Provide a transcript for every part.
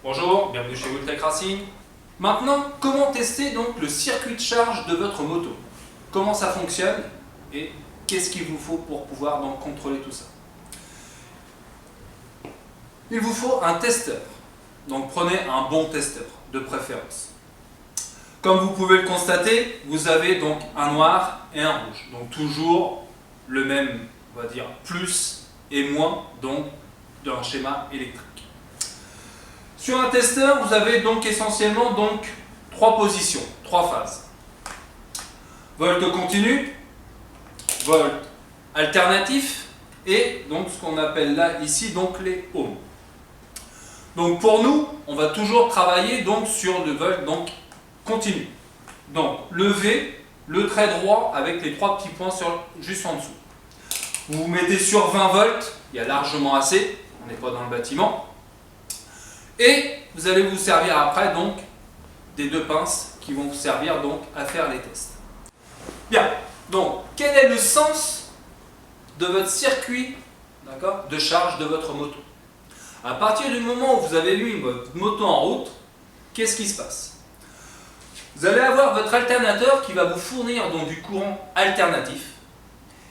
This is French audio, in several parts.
Bonjour, bienvenue chez Wheeltech Racing. Maintenant, comment tester donc le circuit de charge de votre moto? Comment ça fonctionne et qu'est-ce qu'il vous faut pour pouvoir donc contrôler tout ça? Il vous faut un testeur. Donc prenez un bon testeur de préférence. Comme vous pouvez le constater, vous avez donc un noir et un rouge. Donc toujours le même, on va dire, plus et moins donc d'un schéma électrique. Sur un testeur, vous avez donc essentiellement donc trois positions, trois phases. Volt continu, volt alternatif et donc ce qu'on appelle là ici donc les ohms. Donc pour nous, on va toujours travailler donc sur le volt donc continu. Donc le V, le trait droit avec les trois petits points juste en dessous. Vous vous mettez sur 20 volts, il y a largement assez, on n'est pas dans le bâtiment. Et vous allez vous servir après donc des deux pinces qui vont vous servir donc à faire les tests. Bien, donc quel est le sens de votre circuit de charge de votre moto? À partir du moment où vous avez mis votre moto en route, qu'est-ce qui se passe? Vous allez avoir votre alternateur qui va vous fournir donc du courant alternatif,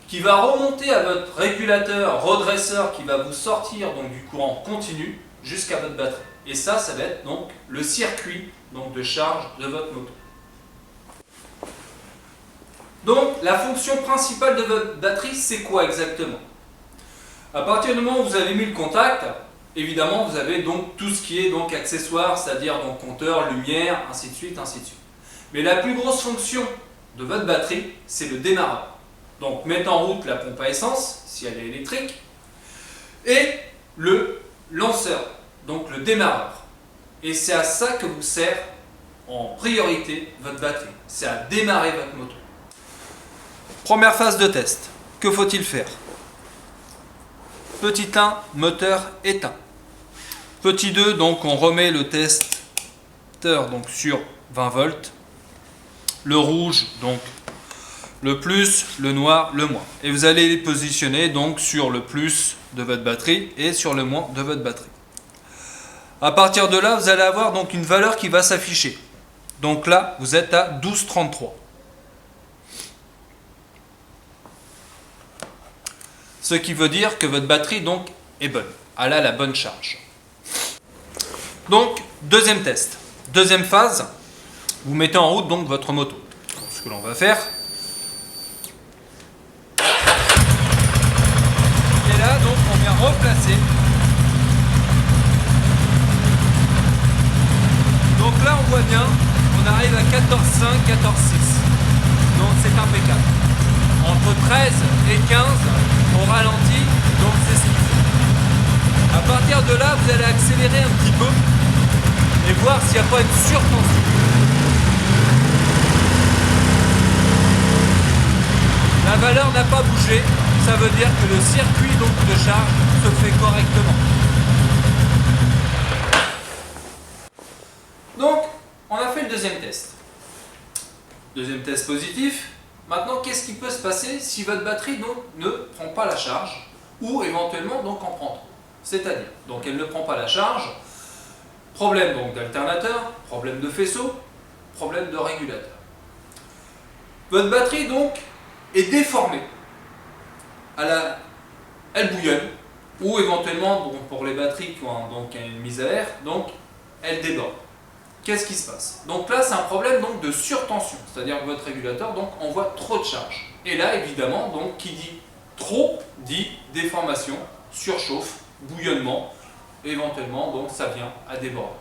qui va remonter à votre régulateur redresseur qui va vous sortir donc du courant continu jusqu'à votre batterie. Et ça va être donc le circuit donc de charge de votre moto. Donc la fonction principale de votre batterie, c'est quoi exactement? À partir du moment où vous avez mis le contact, évidemment vous avez donc tout ce qui est donc accessoire, c'est-à-dire donc compteur, lumière, ainsi de suite, ainsi de suite. Mais la plus grosse fonction de votre batterie, c'est le démarreur. Donc mettre en route la pompe à essence, si elle est électrique, et le lanceur, donc le démarreur. Et c'est à ça que vous sert en priorité votre batterie. C'est à démarrer votre moto. Première phase de test. Que faut-il faire? Petit 1, moteur éteint. Petit 2, donc on remet le testeur donc sur 20 volts. Le rouge, donc le plus, le noir, le moins. Et vous allez les positionner donc sur le plus de votre batterie et sur le moins de votre batterie. À partir de là, vous allez avoir donc une valeur qui va s'afficher. Donc là, vous êtes à 12,33. Ce qui veut dire que votre batterie donc est bonne. Elle a la bonne charge. Donc, deuxième test. Deuxième phase, vous mettez en route donc votre moto. Ce que l'on va faire. Et là, donc, on vient replacer. Donc là, on voit bien, on arrive à 14,5, 14,6. Donc c'est impeccable. Entre 13 et 15, on ralentit, donc c'est ce qu'il faut. À partir de là, vous allez accélérer un petit peu et voir s'il n'y a pas une surtension. La valeur n'a pas bougé, ça veut dire que le circuit donc, de charge se fait correctement. Donc, on a fait le deuxième test. Deuxième test positif. Maintenant, qu'est-ce qui peut se passer si votre batterie donc, ne prend pas la charge ou éventuellement donc en prend trop? C'est-à-dire, donc elle ne prend pas la charge, problème donc d'alternateur, problème de faisceau, problème de régulateur. Votre batterie donc est déformée. Elle bouillonne ou éventuellement donc, pour les batteries qui ont donc une mise à air, donc elle déborde. Qu'est-ce qui se passe? Donc là, c'est un problème donc, de surtension, c'est-à-dire que votre régulateur donc, envoie trop de charge. Et là, évidemment, donc, qui dit trop, dit déformation, surchauffe, bouillonnement, éventuellement, donc ça vient à déborder.